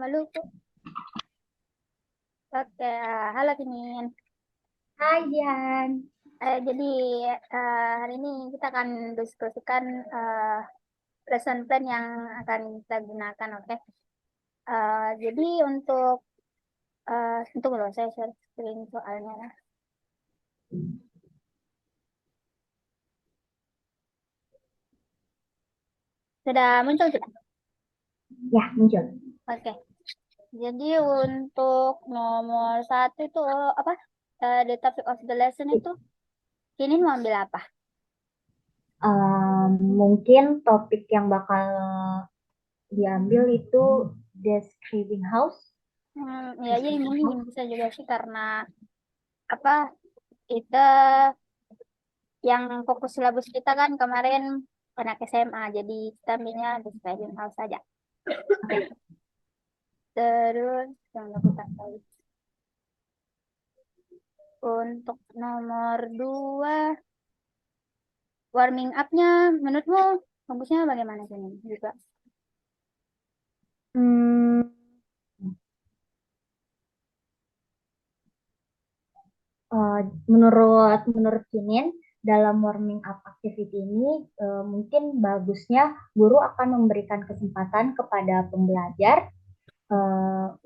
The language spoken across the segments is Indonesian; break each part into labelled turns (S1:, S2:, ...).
S1: Maluku. Oke, halo Tinin.
S2: Hai Dian.
S1: Jadi hari ini kita akan diskusikan lesson plan yang akan kita gunakan, oke? Jadi untuk loh, saya share screen soalnya. Sudah muncul tidak?
S2: Ya, muncul.
S1: Oke. Jadi untuk nomor satu itu apa? The topic of the lesson itu, Tinin mau ambil apa?
S2: Mungkin topik yang bakal diambil itu describing house.
S1: Ya, jadi
S2: Describing
S1: mungkin
S2: house.
S1: bisa juga sih karena apa? Kita yang fokus silabus kita kan kemarin anak SMA, jadi kita ambilnya di Stadium House saja.
S2: Oke.
S1: Terus yang kita tahu untuk nomor dua, warming up-nya menurutmu bagusnya bagaimana sini juga?
S2: Hmm, eh, menurut menurut Kinin, dalam warming up activity ini mungkin bagusnya guru akan memberikan kesempatan kepada pembelajar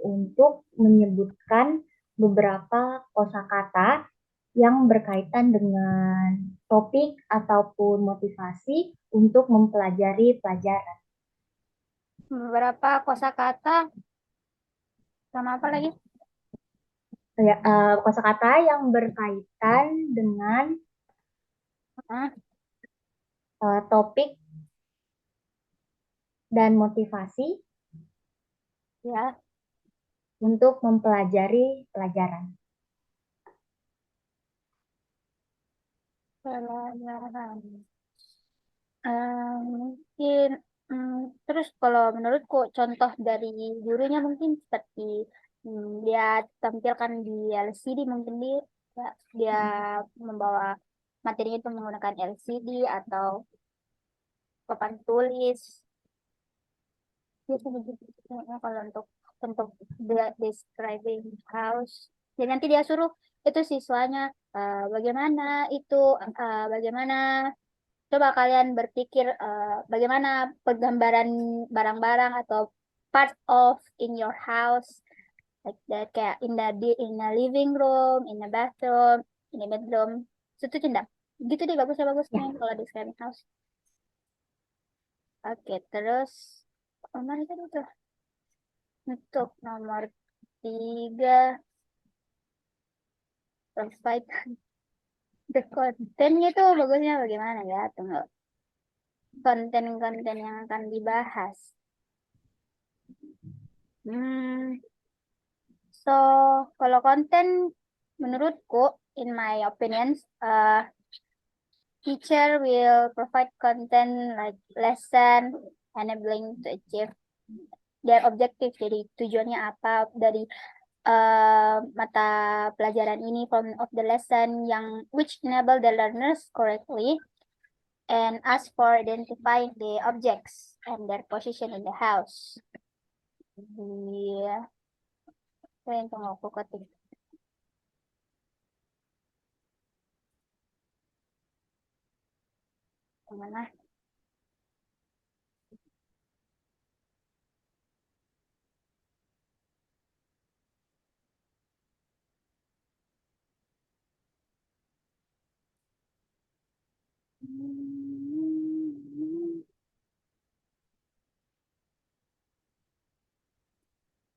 S2: untuk menyebutkan beberapa kosakata yang berkaitan dengan topik ataupun motivasi untuk mempelajari pelajaran.
S1: Beberapa kosakata sama apa lagi?
S2: Ya, kosakata yang berkaitan dengan
S1: Hah?
S2: topik dan motivasi
S1: Ya,
S2: untuk mempelajari pelajaran.
S1: pelajaran. Mungkin terus kalau menurutku contoh dari gurunya mungkin seperti dia tampilkan di LCD, mungkin dia membawa materinya itu menggunakan LCD atau papan tulis, biasanya begitu. Kayaknya kalau untuk describing house, jadi nanti dia suruh itu siswanya bagaimana itu bagaimana. Coba kalian berpikir bagaimana penggambaran barang-barang atau part of in your house, like that, kayak in the living room, in the bathroom, in the bedroom. Itu tidak. Gitu deh, bagus ya, bagus
S2: Ya,
S1: kan kalau describing house. Oke, terus mana tadi tuh? Untuk nomor tiga, provide the content itu bagusnya bagaimana ya? Tunggu. Konten-konten yang akan dibahas. Hmm, So, kalau konten, menurutku, in my opinion, teacher will provide content like lesson enabling to achieve their objective. Jadi tujuannya apa dari mata pelajaran ini, form of the lesson yang which enable the learners correctly and ask for identifying the objects and their position in the house. Iya, yang tunggu aku ketik. Mana?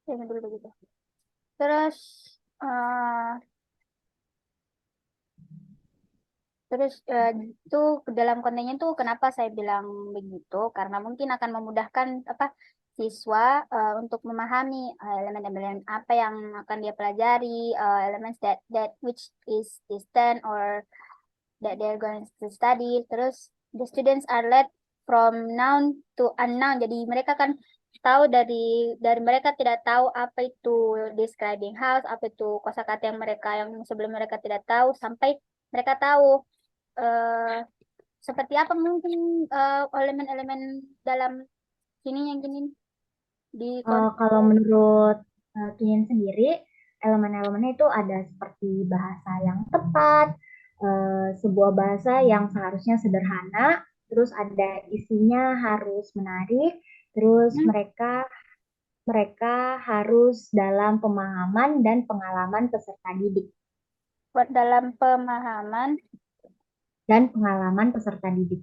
S1: Ya, dulu begitu. Terus eh itu dalam kontennya tuh kenapa saya bilang begitu? Karena mungkin akan memudahkan apa siswa untuk memahami elemen-elemen apa yang akan dia pelajari, elements that which is distant or that they're going to study. Terus the students are led from noun to unknown. Jadi mereka kan tahu dari mereka tidak tahu apa itu describing house, apa itu kosakata yang sebelum mereka tidak tahu sampai mereka tahu eh, seperti apa mungkin elemen-elemen dalam sini yang gini. di
S2: Kalau menurut Kinin sendiri, elemen-elemennya itu ada seperti bahasa yang tepat, sebuah bahasa yang seharusnya sederhana, terus ada isinya harus menarik, terus
S1: Hmm,
S2: mereka mereka harus dalam pemahaman dan pengalaman peserta didik
S1: buat dalam pemahaman.
S2: peserta didik.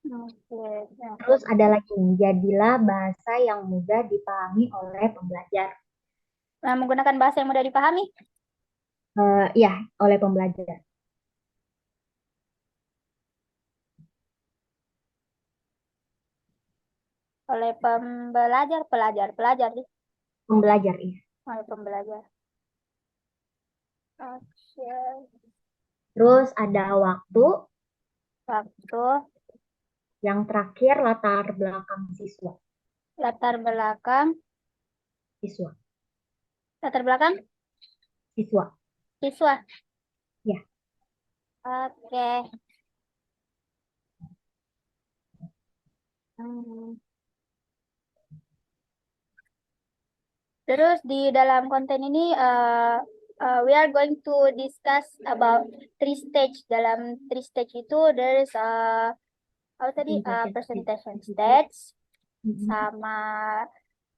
S1: Oke, ya.
S2: Terus ada lagi nih, jadilah bahasa yang mudah dipahami oleh pembelajar.
S1: Nah, menggunakan bahasa yang mudah dipahami
S2: Ya, oleh pembelajar.
S1: oleh pembelajar, pelajar sih,
S2: Pembelajar, ya.
S1: oleh pembelajar. Oke,
S2: Terus ada waktu,
S1: waktu,
S2: yang terakhir latar belakang
S1: latar belakang,
S2: siswa,
S1: latar belakang
S2: siswa.
S1: siswa.
S2: Ya,
S1: Oke. Hmm. Terus di dalam konten ini we are going to discuss about three stage. Dalam three stage itu there is apa tadi
S2: presentation stage.
S1: presentation stage
S2: Mm-mm.
S1: sama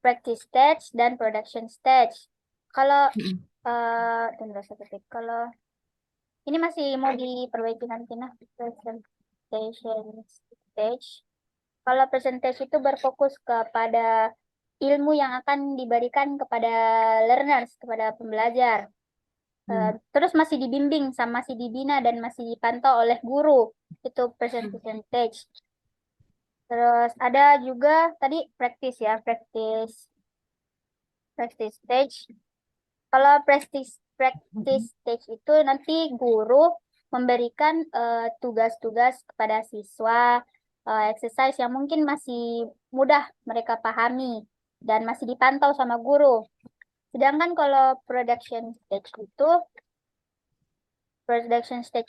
S1: practice stage dan production stage. Kalau
S2: Mm-mm.
S1: tunggu satu detik. Kalau ini masih mau diperbaiki nanti nah presentation stage. Kalau presentation itu berfokus kepada ilmu yang akan diberikan kepada learners, kepada pembelajar.
S2: Mm.
S1: Terus masih dibimbing, sama masih dibina dan masih dipantau oleh guru. Itu presentation stage. Terus ada juga tadi practice ya, practice stage. Kalau practice stage itu nanti guru memberikan tugas-tugas kepada siswa, exercise yang mungkin masih mudah mereka pahami dan masih dipantau sama guru. Sedangkan kalau production stage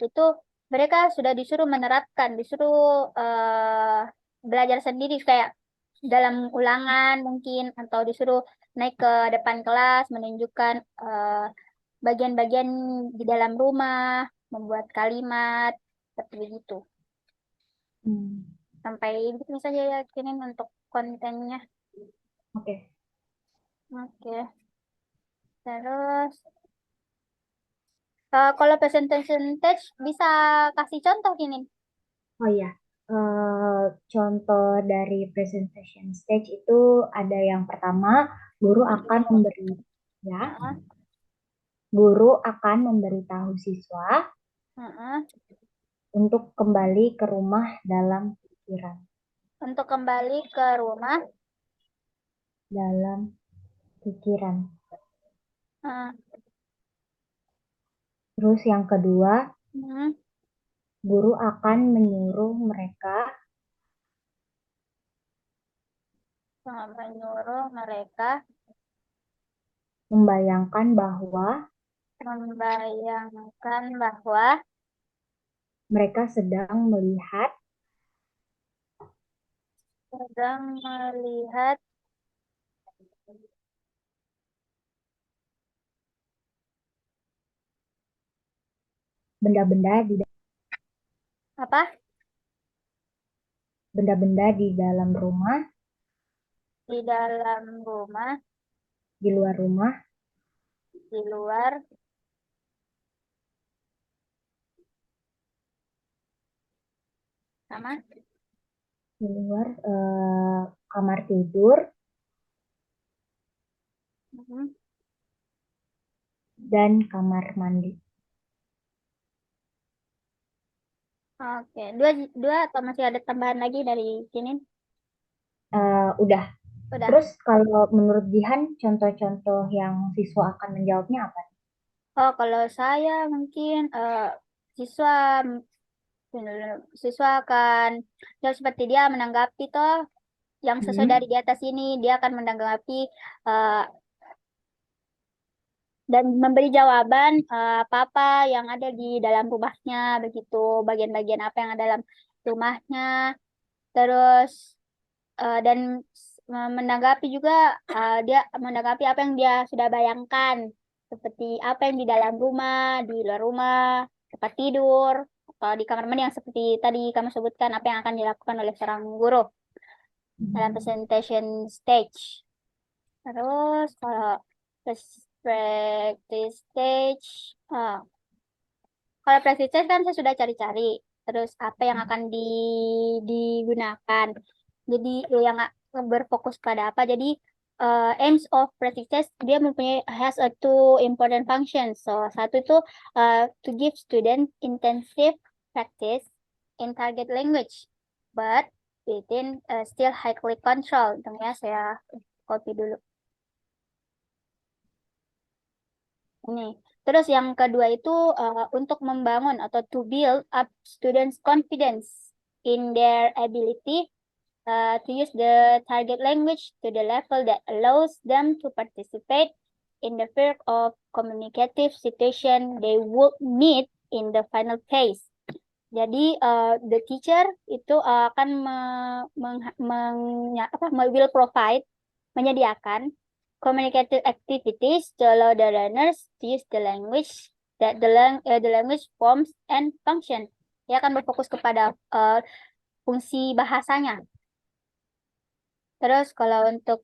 S1: itu mereka sudah disuruh menerapkan, disuruh belajar sendiri kayak dalam ulangan mungkin atau disuruh naik ke depan kelas menunjukkan bagian-bagian di dalam rumah, membuat kalimat seperti itu.
S2: Hmm.
S1: Sampai itu saja yakinin untuk kontennya.
S2: Oke.
S1: Oke. Terus kalau presentation text bisa kasih contoh gini.
S2: Oh iya, contoh dari presentation stage itu ada yang pertama, guru akan memberi ya,
S1: Heeh,
S2: guru akan memberitahu siswa
S1: heeh.
S2: untuk kembali ke rumah dalam pikiran,
S1: Untuk kembali ke rumah.
S2: dalam pikiran.
S1: Heeh,
S2: Terus yang kedua,
S1: heeh.
S2: guru akan menyuruh mereka
S1: Menyuruh mereka
S2: membayangkan bahwa
S1: membayangkan bahwa
S2: mereka sedang melihat
S1: sedang melihat
S2: benda-benda di
S1: apa
S2: benda-benda di dalam rumah,
S1: di dalam rumah,
S2: di luar rumah,
S1: di luar, sama.
S2: di luar kamar tidur
S1: Mhm.
S2: dan kamar mandi.
S1: Oke, dua dua atau masih ada tambahan lagi dari sini?
S2: Udah.
S1: Udah.
S2: Terus kalau menurut Jihan, contoh-contoh yang siswa akan menjawabnya apa?
S1: Oh, kalau saya mungkin siswa siswa akan ya seperti dia menanggapi toh yang sesuai
S2: Hmm.
S1: dari di atas ini dia akan menanggapi eh, dan memberi jawaban apa-apa yang ada di dalam rumahnya, begitu bagian-bagian apa yang ada dalam rumahnya. Terus dan menanggapi juga dia menanggapi apa yang dia sudah bayangkan, seperti apa yang di dalam rumah, di luar rumah, tempat tidur, atau di kamar mandi yang seperti tadi kamu sebutkan apa yang akan dilakukan oleh seorang guru dalam presentation stage. Terus kalau practice stage, kalau practice stage kan saya sudah cari-cari. Terus apa yang akan digunakan. Jadi yang berfokus pada apa. Jadi aims of practice test dia mempunyai has a two important functions. So satu itu to give student intensive practice in target language, but within still highly control. Tunggu ya, saya copy dulu. Ini. Terus yang kedua itu untuk membangun atau to build up students' confidence in their ability to use the target language to the level that allows them to participate in the field of communicative situation they would meet in the final case. Jadi the teacher itu akan will provide menyediakan communicative activities to allow the learners to use the language that the language forms and function. Dia akan berfokus kepada fungsi bahasanya. Terus kalau untuk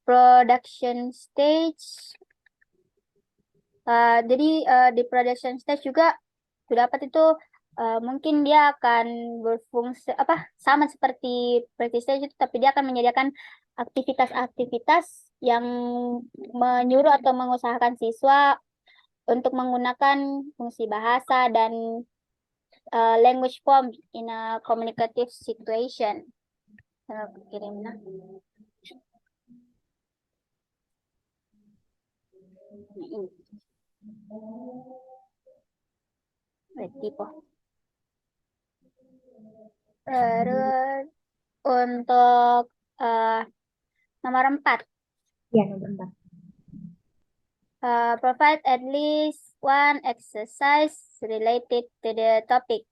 S1: production stage, jadi di production stage juga dapat itu mungkin dia akan berfungsi apa sama seperti practice stage itu, tapi dia akan menyediakan aktivitas-aktivitas yang menyuruh atau mengusahakan siswa untuk menggunakan fungsi bahasa dan language form in a communicative situation. Saya kirim nah. Berarti po. Terus untuk nomor 4,
S2: Ya, nomor 4.
S1: provide at least one exercise related to the topic.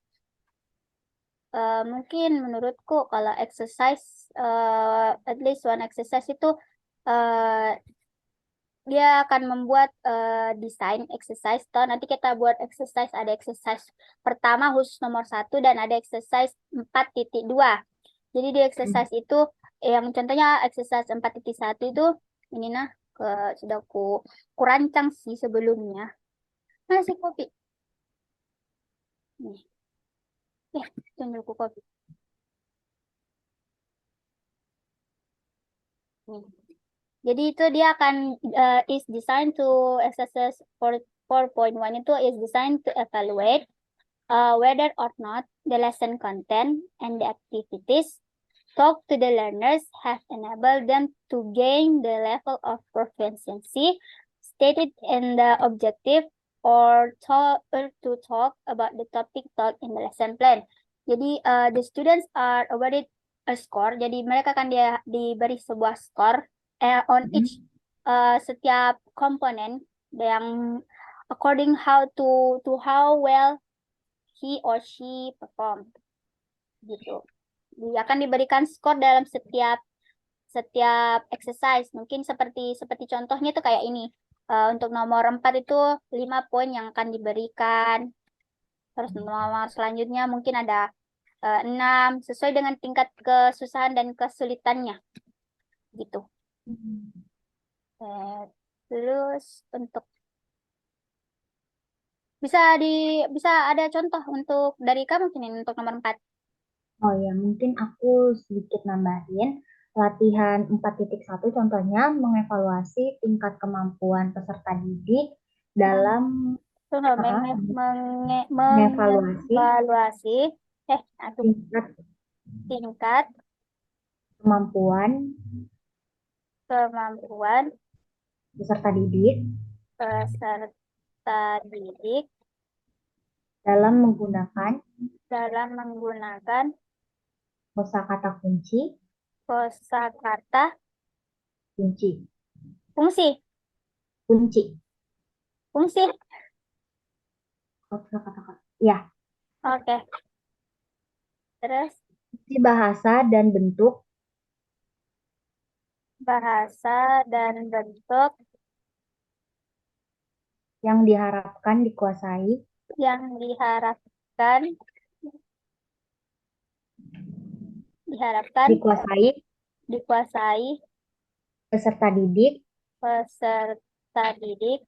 S1: Mungkin menurutku kalau exercise at least one exercise itu dia akan membuat desain exercise. Toh nanti kita buat exercise, ada exercise pertama khusus nomor 1 dan ada exercise 4.2. Jadi di exercise itu yang contohnya exercise 4.1 itu ini nah sudah kurancang sih sebelumnya. Mana sih kopi? Nih. Tunjukku kopi. Nih. Jadi itu dia akan is designed to exercise 4.1 itu is designed to evaluate whether or not the lesson content and the activities talk to the learners have enabled them to gain the level of proficiency stated in the objective or to talk about the topic taught in the lesson plan. Jadi the students are awarded a score. Jadi mereka akan diberi sebuah skor on each setiap komponen yang according to how well he or she perform gitu. Dia akan diberikan skor dalam setiap exercise. Mungkin seperti contohnya itu kayak ini. Untuk nomor 4 itu 5 poin yang akan diberikan. Terus nomor selanjutnya mungkin ada 6 sesuai dengan tingkat kesusahan dan kesulitannya gitu. Terus untuk bisa ada contoh untuk dari kamu mungkin ini untuk nomor 4.
S2: Oh ya, mungkin aku sedikit nambahin. Latihan 4.1 contohnya mengevaluasi tingkat kemampuan peserta didik dalam
S1: Tunggu,
S2: mengevaluasi
S1: mengevaluasi aduh,
S2: tingkat
S1: tingkat
S2: kemampuan
S1: kemampuan
S2: peserta didik
S1: peserta didik
S2: dalam menggunakan
S1: dalam menggunakan
S2: kosakata kunci,
S1: kosakata
S2: kunci,
S1: fungsi.
S2: kunci.
S1: Fungsi.
S2: Kata-kata. Ya,
S1: Oke. Terus
S2: fungsi bahasa dan bentuk
S1: bahasa dan bentuk
S2: yang diharapkan
S1: yang diharapkan diharapkan
S2: dikuasai
S1: dikuasai
S2: peserta didik
S1: peserta didik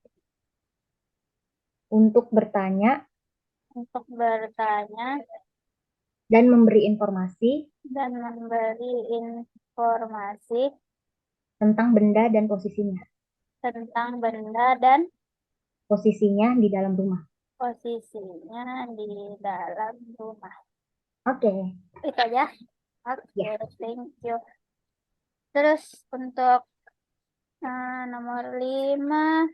S2: untuk bertanya
S1: untuk bertanya
S2: dan memberi informasi
S1: dan memberi informasi
S2: tentang benda dan
S1: tentang benda dan
S2: posisinya di dalam rumah.
S1: posisinya di dalam rumah.
S2: Oke,
S1: Itu aja. Oke,
S2: ya.
S1: thank you. Terus untuk nomor 5,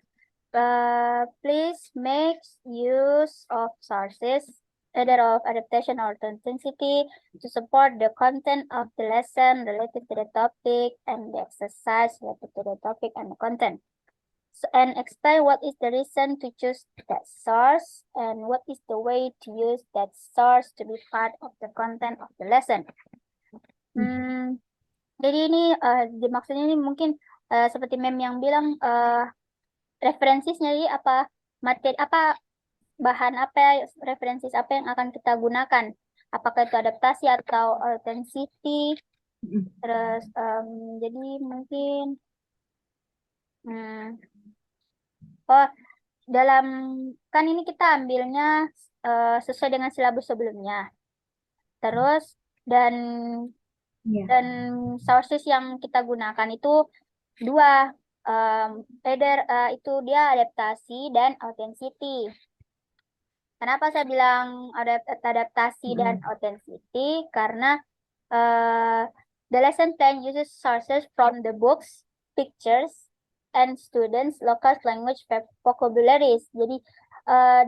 S1: please make use of sources, either of adaptation or authenticity, to support the content of the lesson related to the topic and the exercise related to the topic and the content. So, and explain what is the reason to choose that source and what is the way to use that source to be part of the content of the lesson. Jadi ini maksudnya ini mungkin seperti meme yang bilang referensinya, jadi apa materi apa bahan apa referensis apa yang akan kita gunakan, apakah itu adaptasi atau authenticity. Terus jadi mungkin hmm, oh dalam kan ini kita ambilnya sesuai dengan silabus sebelumnya. Terus dan
S2: Ya.
S1: dan sources yang kita gunakan itu dua, either itu dia adaptasi dan authenticity. Kenapa saya bilang ada adaptasi dan authenticity? Karena uh, the lesson plan uses sources from the books, pictures, and students' local language vocabularies. Jadi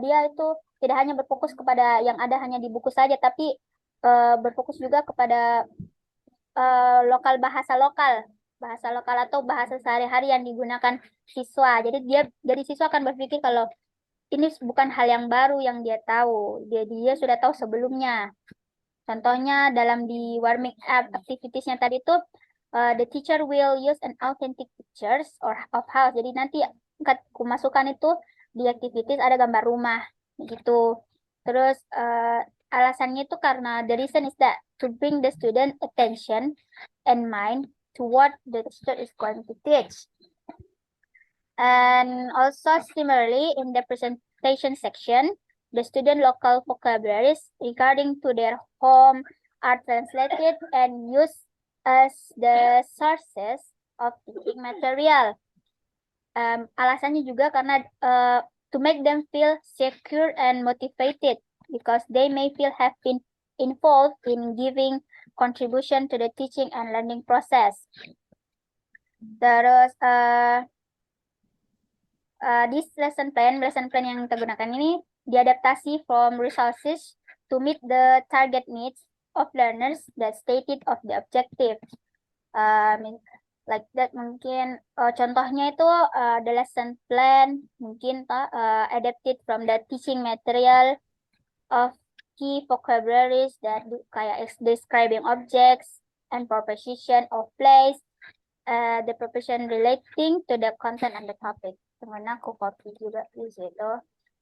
S1: dia itu tidak hanya berfokus kepada yang ada hanya di buku saja, tapi berfokus juga kepada bahasa lokal atau bahasa sehari-hari yang digunakan siswa. Jadi siswa akan berpikir kalau ini bukan hal yang baru yang dia tahu. Dia sudah tahu sebelumnya. Contohnya dalam di warming up activities-nya tadi itu the teacher will use an authentic pictures or of house. Jadi nanti aku masukkan itu di activities ada gambar rumah gitu. Terus alasannya itu karena the reason is that to bring the student attention and mind to what the teacher is going to teach. And also similarly in the presentation section, the student local vocabularies regarding to their home are translated and used as the sources of teaching material. Alasannya juga karena to make them feel secure and motivated because they may feel have been involved in giving contribution to the teaching and learning process. Terus this lesson plan yang kita gunakan ini diadaptasi from resources to meet the target needs of learners that stated of the objective. Like that mungkin contohnya itu the lesson plan mungkin adapted from the teaching material of key vocabularies that kayak describing objects and proposition of place, the proposition relating to the content and the topic. Kemudian aku copy juga di situ.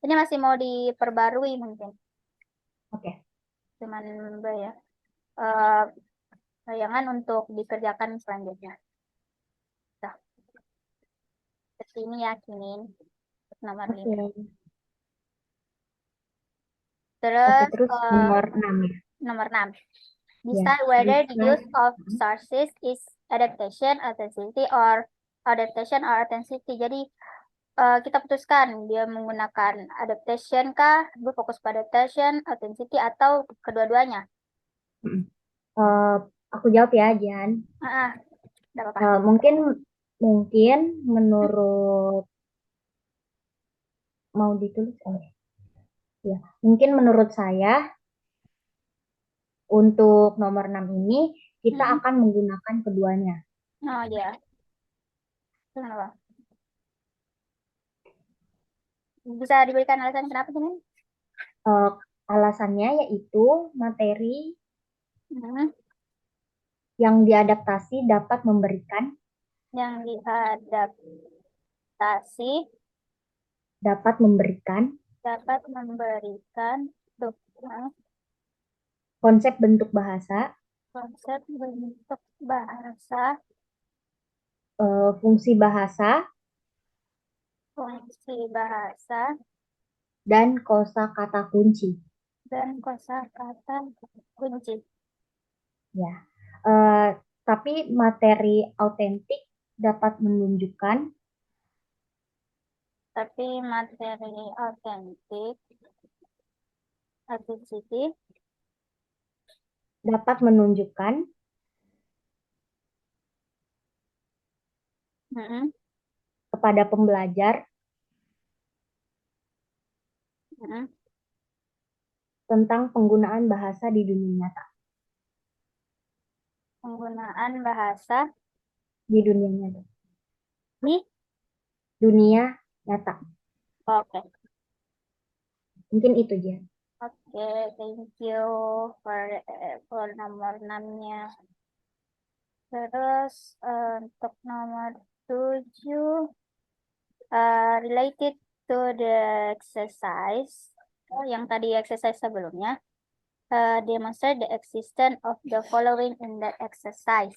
S1: Ini masih mau diperbarui mungkin.
S2: Oke.
S1: Cuman ya bayangan untuk dikerjakan selanjutnya. Nah, seperti ini yakinin nomor 5. Terus
S2: Oke, terus nomor 6 ya.
S1: Nomor 6.
S2: Ya,
S1: Decide whether the
S2: decide.
S1: use of sources is adaptation, authenticity, or authenticity. Jadi kita putuskan dia menggunakan adaptation kah, berfokus pada adaptation, authenticity, atau kedua-duanya.
S2: Aku jawab ya, Jan.
S1: Tidak apa-apa.
S2: Mungkin menurut mau ditulis ya. Mungkin menurut saya untuk nomor 6 ini kita akan menggunakan keduanya.
S1: Oh ya. Kenapa? Bisa diberikan alasan kenapa, Jimin?
S2: Eh, Alasannya yaitu materi
S1: Hmm,
S2: yang diadaptasi dapat memberikan
S1: yang diadaptasi
S2: dapat memberikan
S1: dapat memberikan tuh,
S2: konsep bentuk bahasa,
S1: konsep bentuk bahasa,
S2: fungsi bahasa,
S1: fungsi bahasa,
S2: dan kosakata kunci.
S1: dan kosakata kunci.
S2: Ya. Eh, tapi materi autentik dapat menunjukkan
S1: Tapi materi autentik, authenticity,
S2: dapat menunjukkan
S1: mm-mm,
S2: kepada pembelajar
S1: mm-mm,
S2: tentang penggunaan bahasa di dunia nyata.
S1: penggunaan bahasa
S2: Di dunia nyata.
S1: di,
S2: Dunia nyata.
S1: oke.
S2: Mungkin itu aja.
S1: Oke, thank you for nomor 6-nya. Terus untuk nomor 7, related to the exercise, yang tadi exercise sebelumnya, demonstrate the existence of the following in the exercise.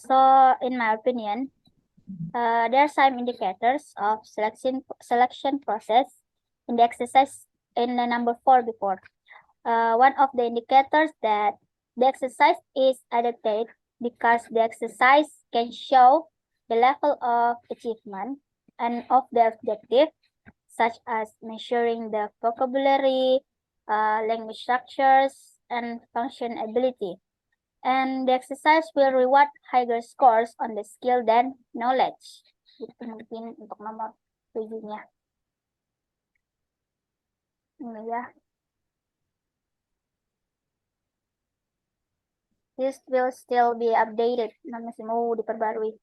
S1: So, in my opinion, there are some indicators of selection process in the exercise in the number 4 before. One of the indicators that the exercise is adapted because the exercise can show the level of achievement and of the objective, such as measuring the vocabulary, language structures, and function ability. And the exercise will reward higher scores on the skill than knowledge. Itu mungkin untuk nomor 7-nya. Ini ya. This will still be updated. Masih mau diperbarui.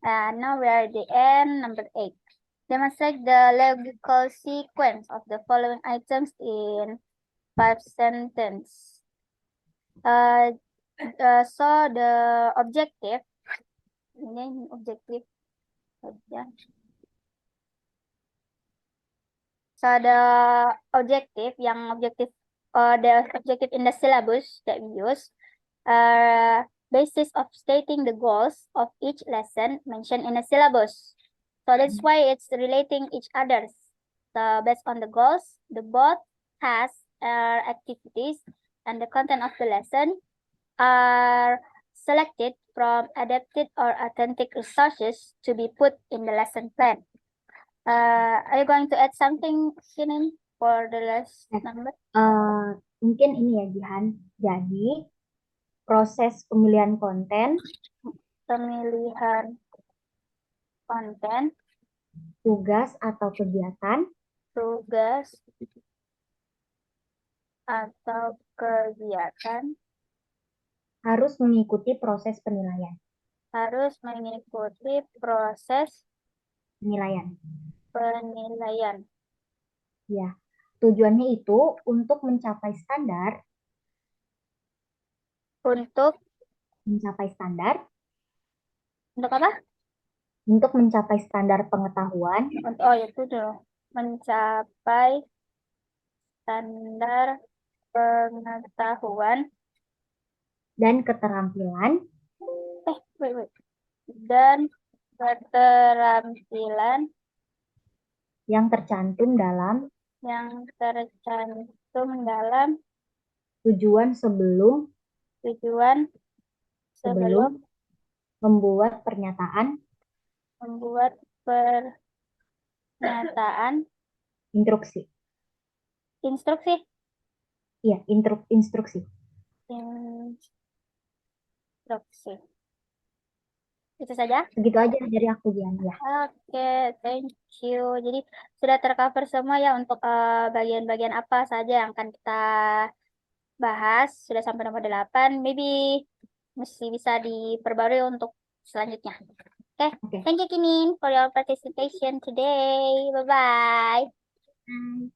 S1: Now we are at the end, number 8. Demonstrate the logical sequence of the following items in 5 sentences. So the objective, ini objektif saja. So the objective, the objective in the syllabus that we use, basis of stating the goals of each lesson mentioned in the syllabus. So that's why it's relating each others. So based on the goals, the both tasks, activities, and the content of the lesson are selected from adapted or authentic resources to be put in the lesson plan. Are you going to add something, Shinin, for the last number?
S2: Mungkin ini ya, Jihan. Jadi, proses pemilihan konten,
S1: Pemilihan konten,
S2: tugas atau kegiatan
S1: tugas, atau kegiatan
S2: harus mengikuti proses penilaian.
S1: harus mengikuti proses
S2: Penilaian.
S1: penilaian
S2: Ya. Tujuannya itu untuk mencapai standar,
S1: untuk
S2: mencapai standar,
S1: untuk apa?
S2: untuk mencapai standar pengetahuan
S1: Oh ya, itu dulu. Mencapai standar pengetahuan
S2: dan keterampilan
S1: wait. Dan keterampilan
S2: yang tercantum dalam
S1: yang tercantum dalam
S2: tujuan sebelum
S1: tujuan sebelum
S2: membuat pernyataan
S1: membuat pernyataan
S2: instruksi.
S1: instruksi.
S2: Iya, instruksi.
S1: Instruksi. Itu saja.
S2: Begitu aja dari aku, Dian. Ya.
S1: Oke, thank you. Jadi sudah tercover semua ya untuk bagian-bagian apa saja yang akan kita bahas. Sudah sampai nomor 8. Maybe masih bisa diperbarui untuk selanjutnya. Okay,
S2: Oke.
S1: thank you Kinin for your participation today. Bye bye.
S2: Bye.